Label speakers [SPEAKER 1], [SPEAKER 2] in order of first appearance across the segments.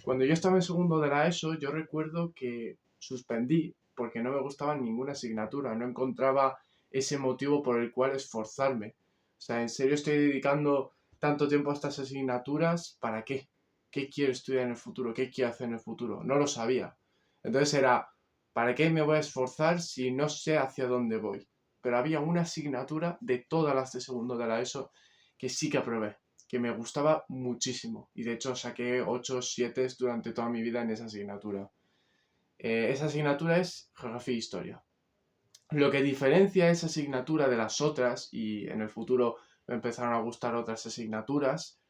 [SPEAKER 1] Cuando yo estaba en segundo de la ESO, yo recuerdo que suspendí porque no me gustaba ninguna asignatura, no encontraba ese motivo por el cual esforzarme. O sea, ¿en serio estoy dedicando tanto tiempo a estas asignaturas? ¿Para qué? ¿Qué quiero estudiar en el futuro? ¿Qué quiero hacer en el futuro? No lo sabía. Entonces era, ¿para qué me voy a esforzar si no sé hacia dónde voy? Pero había una asignatura de todas las de segundo de la ESO que sí que aprobé, que me gustaba muchísimo. Y de hecho saqué 8 o 7 durante toda mi vida en esa asignatura. Esa asignatura es Geografía e Historia. Lo que diferencia esa asignatura de las otras, y en el futuro me empezaron a gustar otras asignaturas,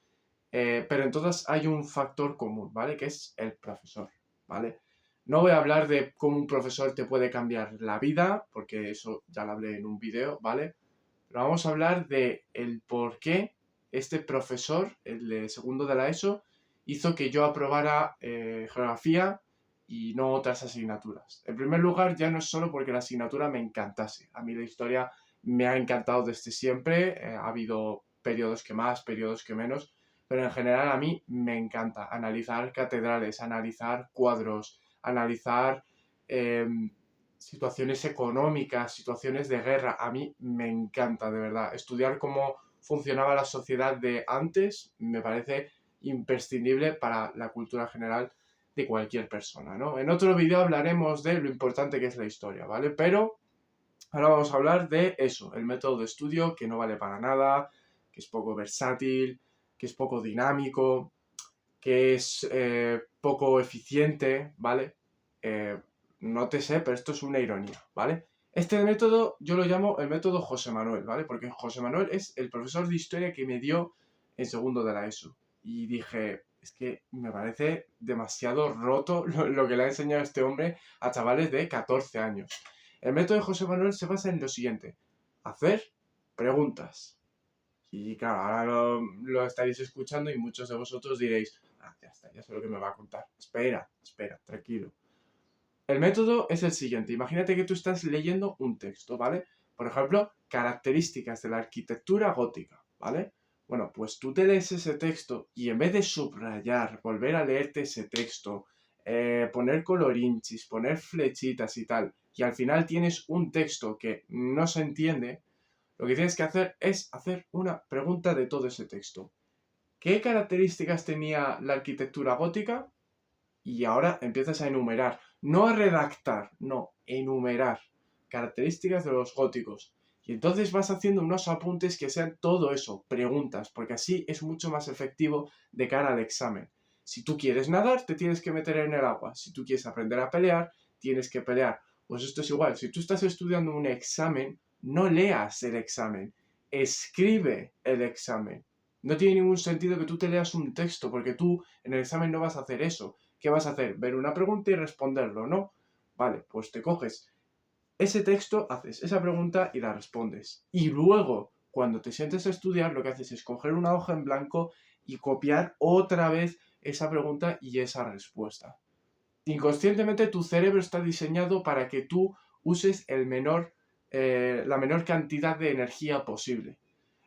[SPEAKER 1] pero en todas hay un factor común, ¿vale? Que es el profesor, ¿vale? No voy a hablar de cómo un profesor te puede cambiar la vida, porque eso ya lo hablé en un vídeo, ¿vale? Pero vamos a hablar de el por qué este profesor, el de segundo de la ESO, hizo que yo aprobara geografía y no otras asignaturas. En primer lugar, ya no es solo porque la asignatura me encantase. A mí la historia me ha encantado desde siempre. Ha habido periodos que más, periodos que menos, pero en general a mí me encanta analizar catedrales, analizar cuadros, analizar eh, situaciones económicas, situaciones de guerra. A mí me encanta, de verdad. Estudiar cómo funcionaba la sociedad de antes me parece imprescindible para la cultura general de cualquier persona, ¿no? En otro vídeo hablaremos de lo importante que es la historia, ¿vale? Pero ahora vamos a hablar de eso, el método de estudio que no vale para nada, que es poco versátil, que es poco dinámico, que es poco eficiente, ¿vale? No te sé, pero esto es una ironía, ¿vale? Este método yo lo llamo el método José Manuel, ¿vale? Porque José Manuel es el profesor de historia que me dio en segundo de la ESO. Y dije, es que me parece demasiado roto lo que le ha enseñado este hombre a chavales de 14 años. El método de José Manuel se basa en lo siguiente, hacer preguntas. Y claro, ahora lo estaréis escuchando y muchos de vosotros diréis, ah, ya está, ya sé lo que me va a contar. Espera, espera, tranquilo. El método es el siguiente. Imagínate que tú estás leyendo un texto, ¿vale? Por ejemplo, características de la arquitectura gótica, ¿vale? Bueno, pues tú te lees ese texto y en vez de subrayar, volver a leerte ese texto, poner colorinchis, poner flechitas y tal, y al final tienes un texto que no se entiende, lo que tienes que hacer es hacer una pregunta de todo ese texto. ¿Qué características tenía la arquitectura gótica? Y ahora empiezas a enumerar, no a redactar, no, enumerar características de los góticos. Y entonces vas haciendo unos apuntes que sean todo eso, preguntas, porque así es mucho más efectivo de cara al examen. Si tú quieres nadar, te tienes que meter en el agua. Si tú quieres aprender a pelear, tienes que pelear. Pues esto es igual. Si tú estás estudiando un examen, no leas el examen, escribe el examen. No tiene ningún sentido que tú te leas un texto, porque tú en el examen no vas a hacer eso. ¿Qué vas a hacer? Ver una pregunta y responderlo, ¿no? Vale, pues te coges ese texto, haces esa pregunta y la respondes. Y luego, cuando te sientes a estudiar, lo que haces es coger una hoja en blanco y copiar otra vez esa pregunta y esa respuesta. Inconscientemente tu cerebro está diseñado para que tú uses la menor cantidad de energía posible.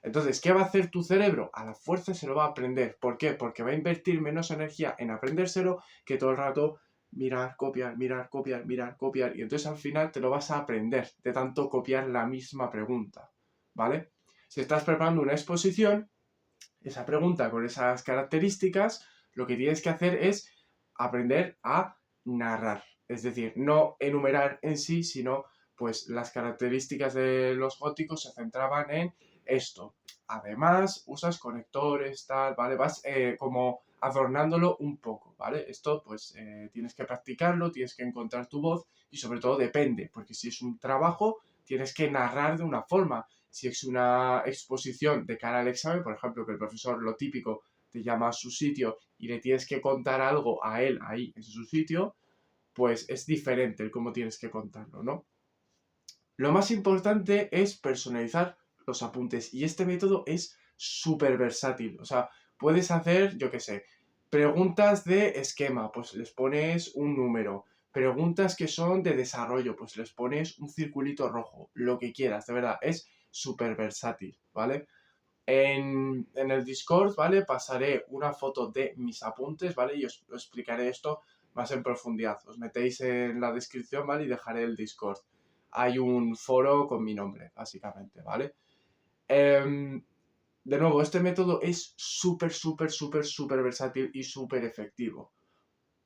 [SPEAKER 1] Entonces, ¿qué va a hacer tu cerebro? A la fuerza se lo va a aprender. ¿Por qué? Porque va a invertir menos energía en aprendérselo que todo el rato mirar, copiar, mirar, copiar, mirar, copiar. Y entonces al final te lo vas a aprender de tanto copiar la misma pregunta. ¿Vale? Si estás preparando una exposición, esa pregunta con esas características, lo que tienes que hacer es aprender a narrar. Es decir, no enumerar en sí, sino pues las características de los góticos se centraban en esto. Además, usas conectores, tal, ¿vale? Vas como adornándolo un poco, ¿vale? Esto pues tienes que practicarlo, tienes que encontrar tu voz y sobre todo depende, porque si es un trabajo, tienes que narrar de una forma. Si es una exposición de cara al examen, por ejemplo, que el profesor lo típico te llama a su sitio y le tienes que contar algo a él ahí en su sitio, pues es diferente el cómo tienes que contarlo, ¿no? Lo más importante es personalizar los apuntes y este método es súper versátil. O sea, puedes hacer, yo qué sé, preguntas de esquema, pues les pones un número. Preguntas que son de desarrollo, pues les pones un circulito rojo, lo que quieras, de verdad, es súper versátil, ¿vale? En el Discord, ¿vale? Pasaré una foto de mis apuntes, ¿vale? Y os explicaré esto más en profundidad. Os metéis en la descripción, ¿vale? Y dejaré el Discord. Hay un foro con mi nombre, básicamente, ¿vale? De nuevo, este método es súper, súper, súper, súper versátil y súper efectivo.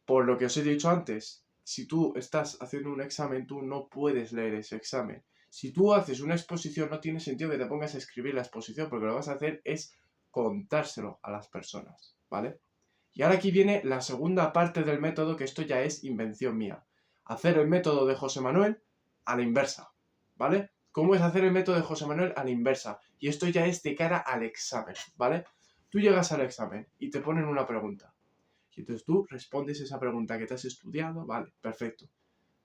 [SPEAKER 1] Por lo que os he dicho antes, si tú estás haciendo un examen, tú no puedes leer ese examen. Si tú haces una exposición, no tiene sentido que te pongas a escribir la exposición, porque lo que vas a hacer es contárselo a las personas, ¿vale? Y ahora aquí viene la segunda parte del método, que esto ya es invención mía. Hacer el método de José Manuel a la inversa, ¿vale? ¿Cómo es hacer el método de José Manuel a la inversa? Y esto ya es de cara al examen, ¿vale? Tú llegas al examen y te ponen una pregunta. Y entonces tú respondes esa pregunta que te has estudiado, vale, perfecto.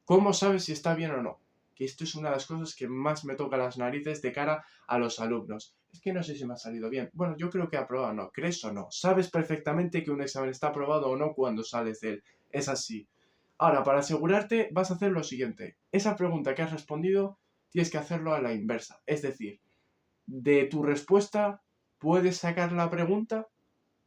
[SPEAKER 1] ¿Cómo sabes si está bien o no? Que esto es una de las cosas que más me toca las narices de cara a los alumnos. Es que no sé si me ha salido bien. Bueno, yo creo que aprobado o no. ¿Crees o no? Sabes perfectamente que un examen está aprobado o no cuando sales de él. Es así. Ahora, para asegurarte, vas a hacer lo siguiente. Esa pregunta que has respondido, tienes que hacerlo a la inversa. Es decir, de tu respuesta, puedes sacar la pregunta,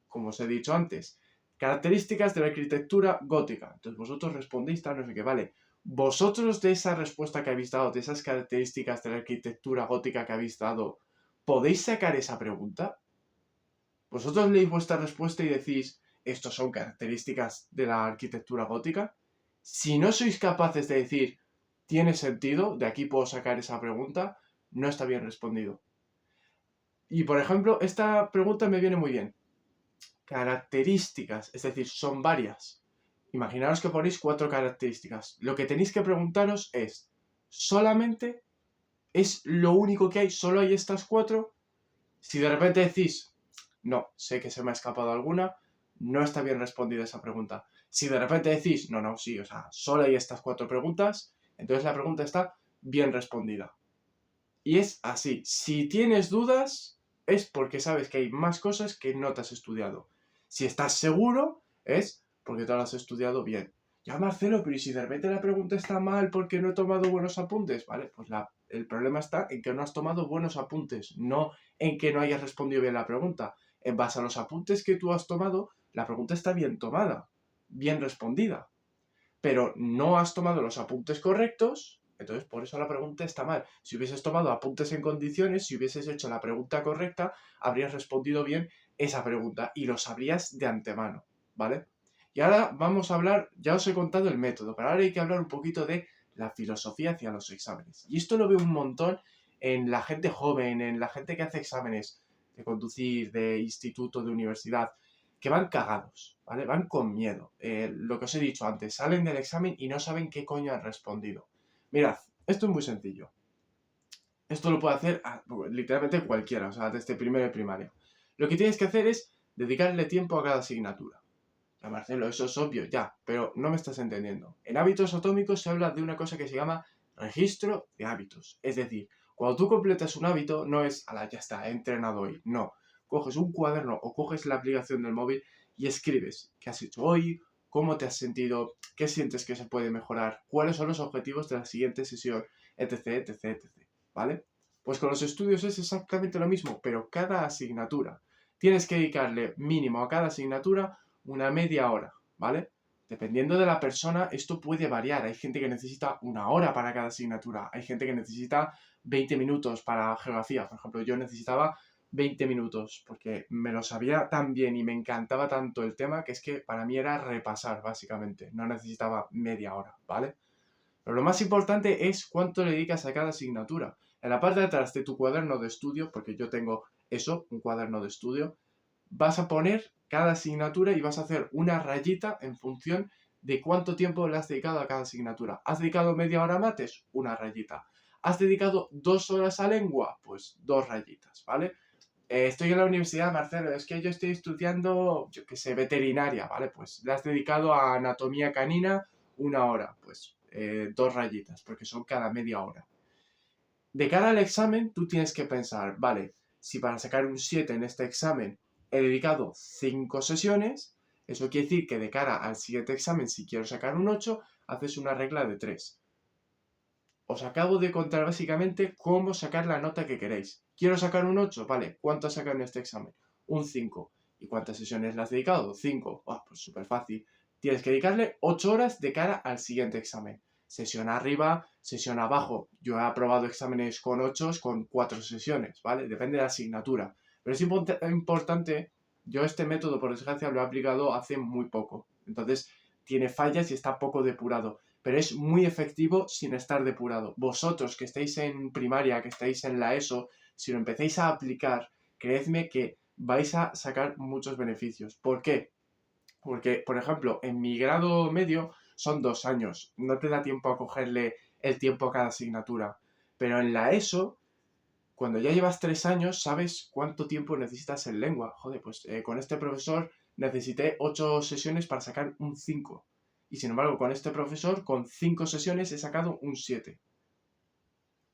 [SPEAKER 1] como os he dicho antes. Características de la arquitectura gótica. Entonces vosotros respondéis tal, no sé qué, vale. Vosotros de esa respuesta que habéis dado, de esas características de la arquitectura gótica que habéis dado, ¿podéis sacar esa pregunta? ¿Vosotros leéis vuestra respuesta y decís, estos son características de la arquitectura gótica? Si no sois capaces de decir, tiene sentido, de aquí puedo sacar esa pregunta, no está bien respondido. Y por ejemplo, esta pregunta me viene muy bien. Características, es decir, son varias. Imaginaros que ponéis 4 características. Lo que tenéis que preguntaros es, ¿solamente es lo único que hay? ¿Solo hay estas 4? Si de repente decís, no, sé que se me ha escapado alguna, no está bien respondida esa pregunta. Si de repente decís, no, sí, o sea, solo hay estas 4 preguntas, entonces la pregunta está bien respondida. Y es así. Si tienes dudas, es porque sabes que hay más cosas que no te has estudiado. Si estás seguro, es porque te lo has estudiado bien. Ya, Marcelo, pero ¿y si de repente la pregunta está mal porque no he tomado buenos apuntes? Vale, pues el problema está en que no has tomado buenos apuntes, no en que no hayas respondido bien la pregunta. En base a los apuntes que tú has tomado, la pregunta está bien tomada, bien respondida, pero no has tomado los apuntes correctos, entonces por eso la pregunta está mal. Si hubieses tomado apuntes en condiciones, si hubieses hecho la pregunta correcta, habrías respondido bien esa pregunta y lo sabrías de antemano, ¿vale? Y ahora vamos a hablar, ya os he contado el método, pero ahora hay que hablar un poquito de la filosofía hacia los exámenes. Y esto lo veo un montón en la gente joven, en la gente que hace exámenes de conducir, de instituto, de universidad, que van cagados, ¿vale? Van con miedo. Lo que os he dicho antes, salen del examen y no saben qué coño han respondido. Mirad, esto es muy sencillo. Esto lo puede hacer literalmente cualquiera, o sea, desde primero de primaria. Lo que tienes que hacer es dedicarle tiempo a cada asignatura. Ya, Marcelo, eso es obvio, ya, pero no me estás entendiendo. En hábitos atómicos se habla de una cosa que se llama registro de hábitos. Es decir, cuando tú completas un hábito, no es, ya está, he entrenado hoy. No. Coges un cuaderno o coges la aplicación del móvil y escribes qué has hecho hoy, cómo te has sentido, qué sientes que se puede mejorar, cuáles son los objetivos de la siguiente sesión, etc, etc, etc. ¿Vale? Pues con los estudios es exactamente lo mismo, pero cada asignatura. Tienes que dedicarle mínimo a cada asignatura una media hora, ¿vale? Dependiendo de la persona, esto puede variar. Hay gente que necesita una hora para cada asignatura. Hay gente que necesita 20 minutos para geografía. Por ejemplo, yo necesitaba 20 minutos porque me lo sabía tan bien y me encantaba tanto el tema que es que para mí era repasar, básicamente. No necesitaba media hora, ¿vale? Pero lo más importante es cuánto le dedicas a cada asignatura. En la parte de atrás de tu cuaderno de estudio, porque yo tengo eso, un cuaderno de estudio, vas a poner cada asignatura y vas a hacer una rayita en función de cuánto tiempo le has dedicado a cada asignatura. ¿Has dedicado media hora a mates? Una rayita. ¿Has dedicado 2 horas a lengua? Pues 2 rayitas, ¿vale? Estoy en la universidad, Marcelo, es que yo estoy estudiando, yo qué sé, veterinaria, ¿vale? Pues le has dedicado a anatomía canina 1 hora, pues 2 rayitas, porque son cada media hora. De cara al examen, tú tienes que pensar, vale, si para sacar un 7 en este examen he dedicado 5 sesiones, eso quiere decir que de cara al siguiente examen, si quiero sacar un 8, haces una regla de 3. Os acabo de contar básicamente cómo sacar la nota que queréis. quiero sacar un 8, vale, ¿cuánto has sacado en este examen? Un 5. ¿Y cuántas sesiones le has dedicado? 5. Pues súper fácil. Tienes que dedicarle 8 horas de cara al siguiente examen. Sesión arriba, sesión abajo. Yo he aprobado exámenes con 8 con 4 sesiones, ¿vale? Depende de la asignatura. Pero es importante, yo este método, por desgracia, lo he aplicado hace muy poco. Entonces, tiene fallas y está poco depurado. Pero es muy efectivo sin estar depurado. Vosotros que estáis en primaria, que estáis en la ESO, si lo empezáis a aplicar, creedme que vais a sacar muchos beneficios. ¿Por qué? Porque, por ejemplo, en mi grado medio son 2 años. No te da tiempo a cogerle el tiempo a cada asignatura. Pero en la ESO, cuando ya llevas 3 años, sabes cuánto tiempo necesitas en lengua. Joder, pues con este profesor necesité 8 sesiones para sacar un 5. Y sin embargo, con este profesor, con 5 sesiones he sacado un 7.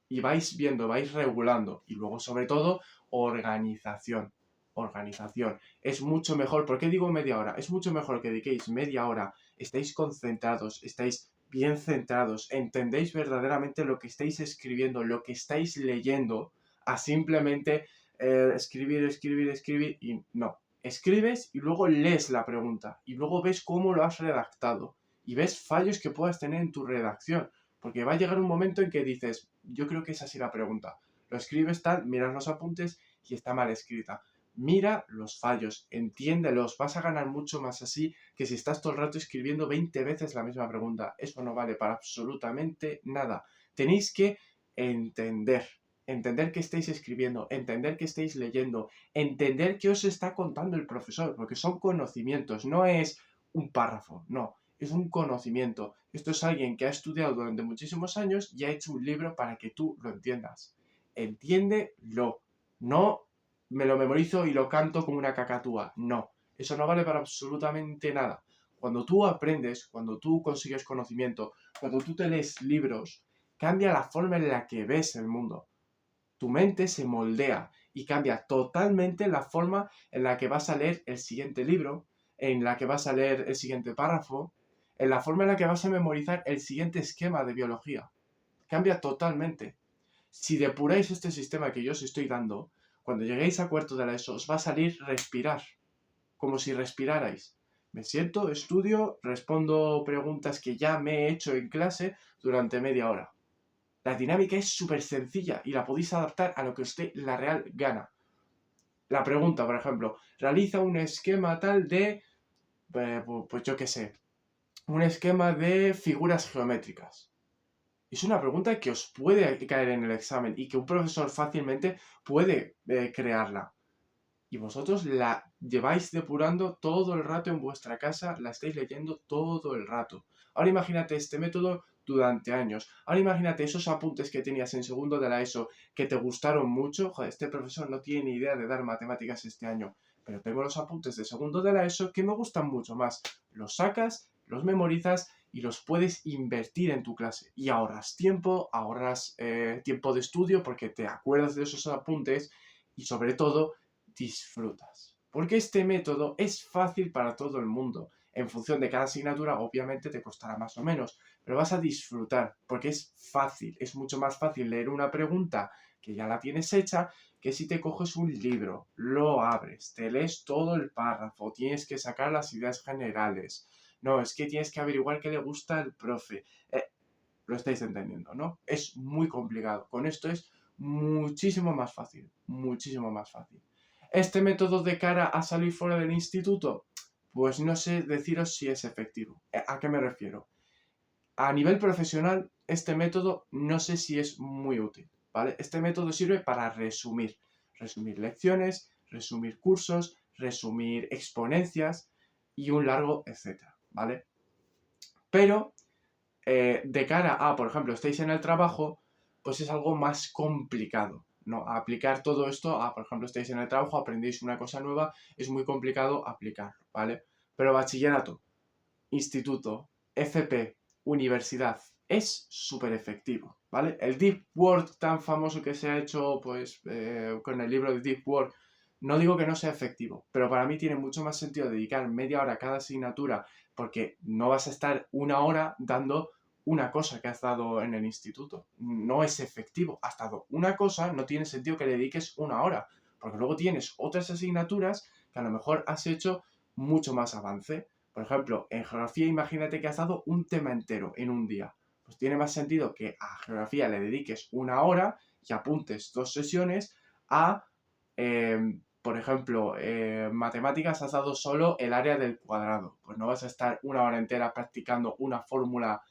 [SPEAKER 1] Y vais viendo, vais regulando. Y luego, sobre todo, organización. Organización. Es mucho mejor, ¿por qué digo media hora? Es mucho mejor que dediquéis media hora, estéis concentrados, estáis bien centrados, entendéis verdaderamente lo que estáis escribiendo, lo que estáis leyendo, a simplemente escribir, escribir, escribir y no. Escribes y luego lees la pregunta y luego ves cómo lo has redactado y ves fallos que puedas tener en tu redacción. Porque va a llegar un momento en que dices, yo creo que esa sí la pregunta. Lo escribes tal, miras los apuntes y está mal escrita. Mira los fallos, entiéndelos, vas a ganar mucho más así que si estás todo el rato escribiendo 20 veces la misma pregunta. Eso no vale para absolutamente nada. Tenéis que entender, entender qué estáis escribiendo, entender qué estáis leyendo, entender qué os está contando el profesor, porque son conocimientos, no es un párrafo, no. Es un conocimiento. Esto es alguien que ha estudiado durante muchísimos años y ha hecho un libro para que tú lo entiendas. Entiéndelo. No me lo memorizo y lo canto como una cacatúa. No. Eso no vale para absolutamente nada. Cuando tú aprendes, cuando tú consigues conocimiento, cuando tú te lees libros, cambia la forma en la que ves el mundo. Tu mente se moldea y cambia totalmente la forma en la que vas a leer el siguiente libro, en la que vas a leer el siguiente párrafo, en la forma en la que vas a memorizar el siguiente esquema de biología. Cambia totalmente. Si depuráis este sistema que yo os estoy dando, cuando lleguéis a cuarto de la ESO os va a salir respirar, como si respirarais. Me siento, estudio, respondo preguntas que ya me he hecho en clase durante media hora. La dinámica es súper sencilla y la podéis adaptar a lo que os dé la real gana. La pregunta, por ejemplo, realiza un esquema tal de, pues yo qué sé, un esquema de figuras geométricas. Es una pregunta que os puede caer en el examen y que un profesor fácilmente puede crearla. Y vosotros la lleváis depurando todo el rato en vuestra casa, la estáis leyendo todo el rato. Ahora imagínate este método durante años. Ahora imagínate esos apuntes que tenías en segundo de la ESO que te gustaron mucho. Joder, este profesor no tiene ni idea de dar matemáticas este año. Pero tengo los apuntes de segundo de la ESO que me gustan mucho más. Los sacas, los memorizas y los puedes invertir en tu clase. Y ahorras tiempo, ahorras tiempo de estudio porque te acuerdas de esos apuntes y sobre todo disfrutas. Porque este método es fácil para todo el mundo. En función de cada asignatura, obviamente te costará más o menos, pero vas a disfrutar porque es fácil. Es mucho más fácil leer una pregunta que ya la tienes hecha que si te coges un libro, lo abres, te lees todo el párrafo, tienes que sacar las ideas generales. No, es que tienes que averiguar qué le gusta al profe. Lo estáis entendiendo, ¿no? Es muy complicado. Con esto es muchísimo más fácil. Muchísimo más fácil. ¿Este método de cara a salir fuera del instituto? Pues no sé deciros si es efectivo. ¿A qué me refiero? A nivel profesional, este método no sé si es muy útil, ¿vale? Este método sirve para resumir. Resumir lecciones, resumir cursos, resumir exponencias y un largo etcétera, ¿vale? Pero de cara a, por ejemplo, estáis en el trabajo, pues es algo más complicado, ¿no? Aplicar todo esto a, por ejemplo, estáis en el trabajo, aprendéis una cosa nueva, es muy complicado aplicarlo, ¿vale? Pero bachillerato, instituto, FP, universidad, es súper efectivo, ¿vale? El Deep Work tan famoso que se ha hecho, pues, con el libro de Deep Work, no digo que no sea efectivo, pero para mí tiene mucho más sentido dedicar media hora a cada asignatura porque no vas a estar una hora dando una cosa que has dado en el instituto. No es efectivo. Has dado una cosa, no tiene sentido que le dediques una hora, porque luego tienes otras asignaturas que a lo mejor has hecho mucho más avance. Por ejemplo, en geografía imagínate que has dado un tema entero en un día. Pues tiene más sentido que a geografía le dediques una hora y apuntes 2 sesiones a, por ejemplo, matemáticas has dado solo el área del cuadrado. Pues no vas a estar una hora entera practicando una fórmula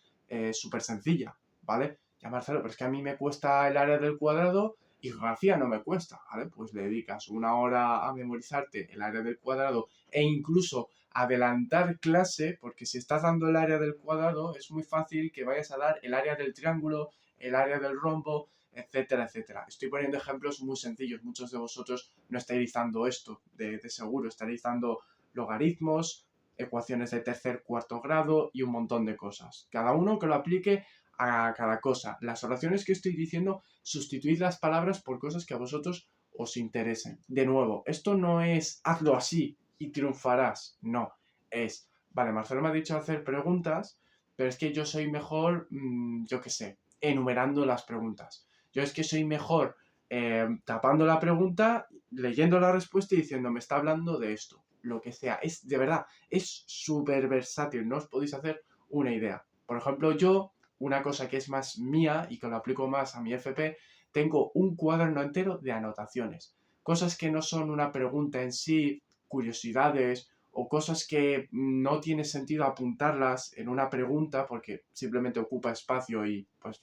[SPEAKER 1] súper sencilla, ¿vale? Ya Marcelo, pero es que a mí me cuesta el área del cuadrado y geografía no me cuesta, ¿vale? Pues le dedicas una hora a memorizarte el área del cuadrado e incluso adelantar clase, porque si estás dando el área del cuadrado es muy fácil que vayas a dar el área del triángulo, el área del rombo, etcétera, etcétera. Estoy poniendo ejemplos muy sencillos. Muchos de vosotros no estáis dando esto de seguro, estaréis dando logaritmos, ecuaciones de tercer, cuarto grado y un montón de cosas. Cada uno que lo aplique a cada cosa. Las oraciones que estoy diciendo, sustituid las palabras por cosas que a vosotros os interesen. De nuevo, esto no es hazlo así y triunfarás. No, es, vale, Marcelo me ha dicho hacer preguntas, pero es que yo soy mejor, yo qué sé, enumerando las preguntas. Yo es que soy mejor tapando la pregunta, leyendo la respuesta y diciendo, me está hablando de esto. Lo que sea. Es, de verdad, es súper versátil. No os podéis hacer una idea. Por ejemplo, yo, una cosa que es más mía y que lo aplico más a mi FP, tengo un cuaderno entero de anotaciones. Cosas que no son una pregunta en sí, curiosidades o cosas que no tiene sentido apuntarlas en una pregunta porque simplemente ocupa espacio y pues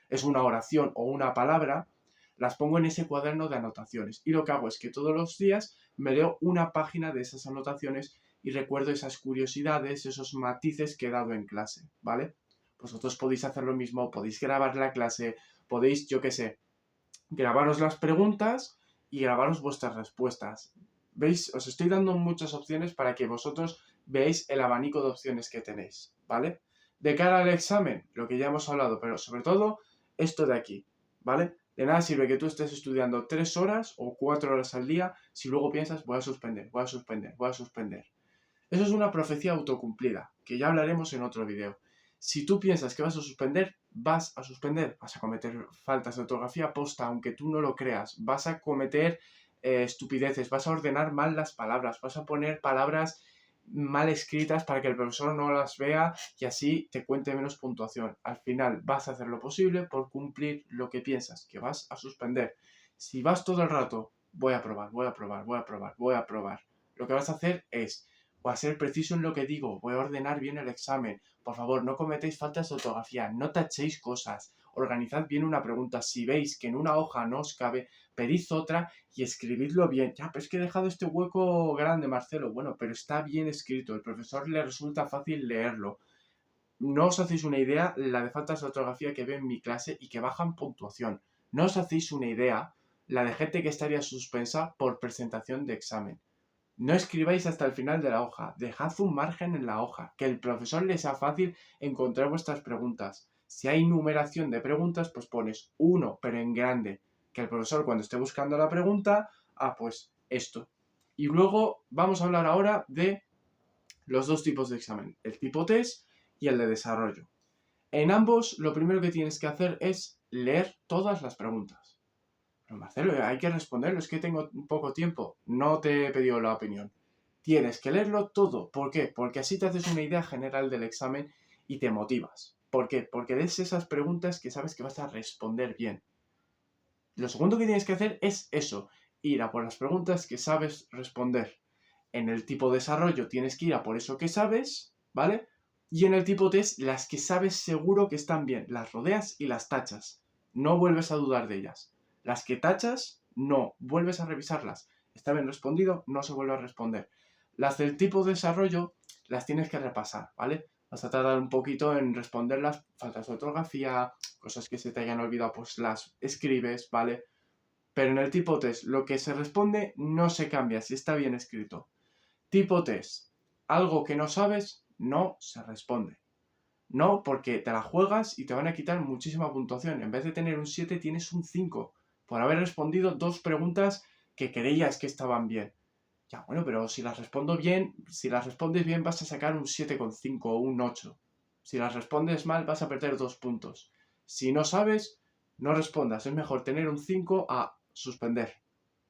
[SPEAKER 1] es una oración o una palabra, las pongo en ese cuaderno de anotaciones. Y lo que hago es que todos los días me leo una página de esas anotaciones y recuerdo esas curiosidades, esos matices que he dado en clase, ¿vale? Vosotros podéis hacer lo mismo, podéis grabar la clase, podéis, yo qué sé, grabaros las preguntas y grabaros vuestras respuestas. ¿Veis? Os estoy dando muchas opciones para que vosotros veáis el abanico de opciones que tenéis, ¿vale? De cara al examen, lo que ya hemos hablado, pero sobre todo esto de aquí, ¿vale? De nada sirve que tú estés estudiando 3 horas o 4 horas al día si luego piensas voy a suspender, voy a suspender, voy a suspender. Eso es una profecía autocumplida, que ya hablaremos en otro video. Si tú piensas que vas a suspender, vas a suspender. Vas a cometer faltas de ortografía posta, aunque tú no lo creas. Vas a cometer estupideces, vas a ordenar mal las palabras, vas a poner palabras mal escritas para que el profesor no las vea y así te cuente menos puntuación. Al final vas a hacer lo posible por cumplir lo que piensas, que vas a suspender. Si vas todo el rato, voy a probar, voy a probar, voy a probar, voy a probar, lo que vas a hacer es o a ser preciso en lo que digo, voy a ordenar bien el examen. Por favor, no cometéis faltas de ortografía, no tachéis cosas, organizad bien una pregunta. Si veis que en una hoja no os cabe, pedid otra y escribidlo bien. Ya, pero es que he dejado este hueco grande, Marcelo. Bueno, pero está bien escrito, el profesor le resulta fácil leerlo. No os hacéis una idea la de faltas de ortografía que veo en mi clase y que bajan puntuación. No os hacéis una idea la de gente que estaría suspensa por presentación de examen. No escribáis hasta el final de la hoja, dejad un margen en la hoja, que el profesor le sea fácil encontrar vuestras preguntas. Si hay numeración de preguntas, pues pones 1, pero en grande, que el profesor cuando esté buscando la pregunta, pues esto. Y luego vamos a hablar ahora de los dos tipos de examen, el tipo test y el de desarrollo. En ambos, lo primero que tienes que hacer es leer todas las preguntas. Pero Marcelo, hay que responderlo, es que tengo poco tiempo. No te he pedido la opinión. Tienes que leerlo todo. ¿Por qué? Porque así te haces una idea general del examen y te motivas. ¿Por qué? Porque des esas preguntas que sabes que vas a responder bien. Lo segundo que tienes que hacer es eso, ir a por las preguntas que sabes responder. En el tipo desarrollo tienes que ir a por eso que sabes, ¿vale? Y en el tipo test, las que sabes seguro que están bien, las rodeas y las tachas. No vuelves a dudar de ellas. Las que tachas, no, vuelves a revisarlas. Está bien respondido, no se vuelve a responder. Las del tipo desarrollo las tienes que repasar, ¿vale? Vas a tardar un poquito en responder las faltas de ortografía, cosas que se te hayan olvidado, pues las escribes, ¿vale? Pero en el tipo test, lo que se responde no se cambia si está bien escrito. Tipo test. Algo que no sabes, no se responde. No, porque te la juegas y te van a quitar muchísima puntuación. En vez de tener un 7, tienes un 5. Por haber respondido 2 preguntas que creías que estaban bien. Ya, bueno, pero si las respondo bien, si las respondes bien vas a sacar un 7,5 o un 8. Si las respondes mal, vas a perder 2 puntos. Si no sabes, no respondas. Es mejor tener un 5 a suspender.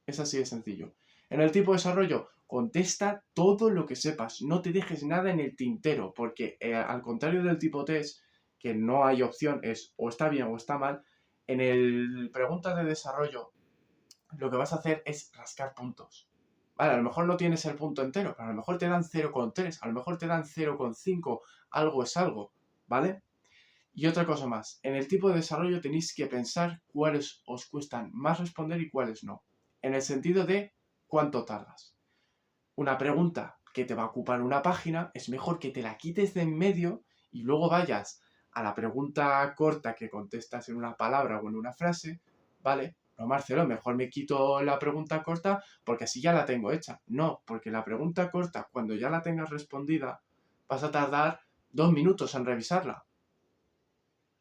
[SPEAKER 1] Es así de sencillo. En el tipo de desarrollo, contesta todo lo que sepas. No te dejes nada en el tintero, porque al contrario del tipo test, que no hay opción, es o está bien o está mal, en el preguntas de desarrollo, lo que vas a hacer es rascar puntos. Vale, a lo mejor no tienes el punto entero, pero a lo mejor te dan 0,3, a lo mejor te dan 0,5, algo es algo, ¿vale? Y otra cosa más, en el tipo de desarrollo tenéis que pensar cuáles os cuestan más responder y cuáles no. En el sentido de cuánto tardas. Una pregunta que te va a ocupar una página, es mejor que te la quites de en medio y luego vayas a la pregunta corta que contestas en una palabra o en una frase, ¿vale? No, Marcelo, mejor me quito la pregunta corta porque así ya la tengo hecha. No, porque la pregunta corta, cuando ya la tengas respondida, vas a tardar 2 minutos en revisarla.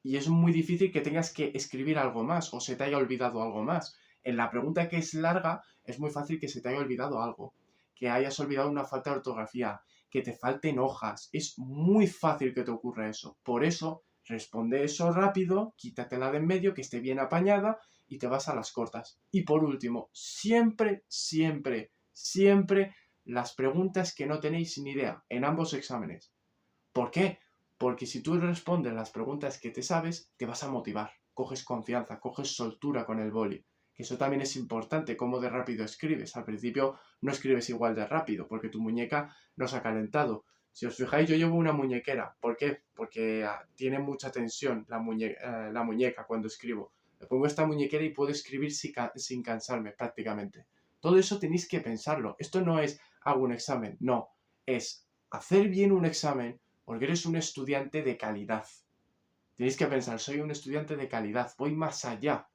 [SPEAKER 1] Y es muy difícil que tengas que escribir algo más o se te haya olvidado algo más. En la pregunta que es larga, es muy fácil que se te haya olvidado algo, que hayas olvidado una falta de ortografía, que te falten hojas. Es muy fácil que te ocurra eso. Por eso, responde eso rápido, quítatela de en medio, que esté bien apañada y te vas a las cortas. Y por último, siempre, siempre, siempre las preguntas que no tenéis ni idea en ambos exámenes. ¿Por qué? Porque si tú respondes las preguntas que te sabes, te vas a motivar, coges confianza, coges soltura con el boli. Que eso también es importante, cómo de rápido escribes. Al principio no escribes igual de rápido, porque tu muñeca no se ha calentado. Si os fijáis, yo llevo una muñequera. ¿Por qué? Porque tiene mucha tensión la muñeca cuando escribo. Le pongo esta muñequera y puedo escribir sin cansarme prácticamente. Todo eso tenéis que pensarlo. Esto no es hago un examen, no. Es hacer bien un examen porque eres un estudiante de calidad. Tenéis que pensar, soy un estudiante de calidad, voy más allá.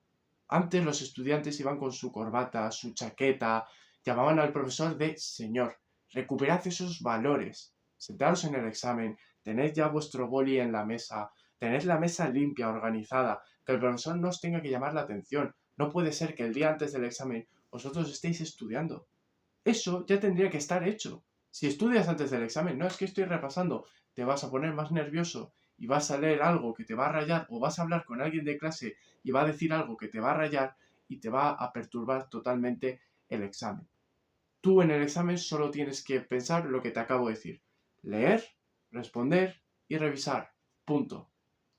[SPEAKER 1] Antes los estudiantes iban con su corbata, su chaqueta, llamaban al profesor de señor. Recuperad esos valores. Sentaros en el examen, tened ya vuestro boli en la mesa, tened la mesa limpia, organizada, que el profesor no os tenga que llamar la atención. No puede ser que el día antes del examen vosotros estéis estudiando. Eso ya tendría que estar hecho. Si estudias antes del examen, no es que estoy repasando, te vas a poner más nervioso y vas a leer algo que te va a rayar o vas a hablar con alguien de clase y va a decir algo que te va a rayar y te va a perturbar totalmente el examen. Tú en el examen solo tienes que pensar lo que te acabo de decir. Leer, responder y revisar. Punto.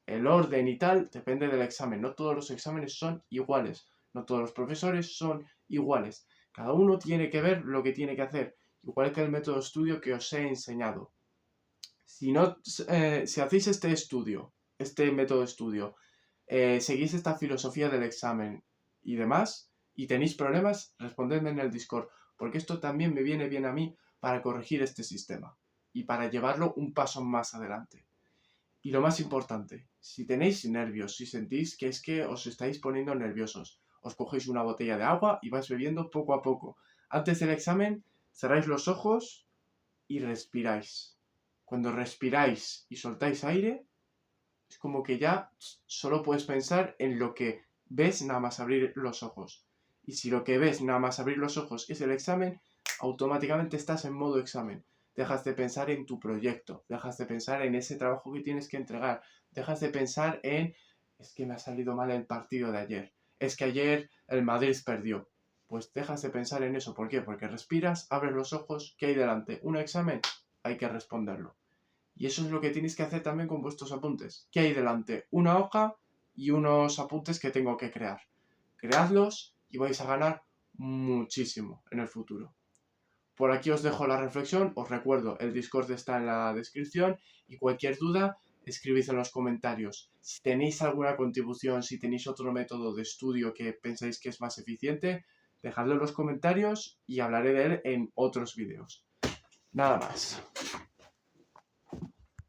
[SPEAKER 1] El orden y tal depende del examen. No todos los exámenes son iguales. No todos los profesores son iguales. Cada uno tiene que ver lo que tiene que hacer. Igual que el método de estudio que os he enseñado. Si hacéis este método de estudio, seguís esta filosofía del examen y demás, y tenéis problemas, respondedme en el Discord, porque esto también me viene bien a mí para corregir este sistema y para llevarlo un paso más adelante. Y lo más importante, si tenéis nervios, si sentís que es que os estáis poniendo nerviosos, os cogéis una botella de agua y vais bebiendo poco a poco. Antes del examen, cerráis los ojos y respiráis. Cuando respiráis y soltáis aire, es como que ya solo puedes pensar en lo que ves nada más abrir los ojos. Y si lo que ves nada más abrir los ojos es el examen, automáticamente estás en modo examen. Dejas de pensar en tu proyecto, dejas de pensar en ese trabajo que tienes que entregar, dejas de pensar en es que me ha salido mal el partido de ayer, es que ayer el Madrid perdió. Pues dejas de pensar en eso. ¿Por qué? Porque respiras, abres los ojos, ¿qué hay delante? Un examen, hay que responderlo. Y eso es lo que tenéis que hacer también con vuestros apuntes. ¿Qué hay delante? Una hoja y unos apuntes que tengo que crear. Creadlos y vais a ganar muchísimo en el futuro. Por aquí os dejo la reflexión, os recuerdo, el Discord está en la descripción y cualquier duda escribid en los comentarios. Si tenéis alguna contribución, si tenéis otro método de estudio que pensáis que es más eficiente, dejadlo en los comentarios y hablaré de él en otros vídeos. Nada más.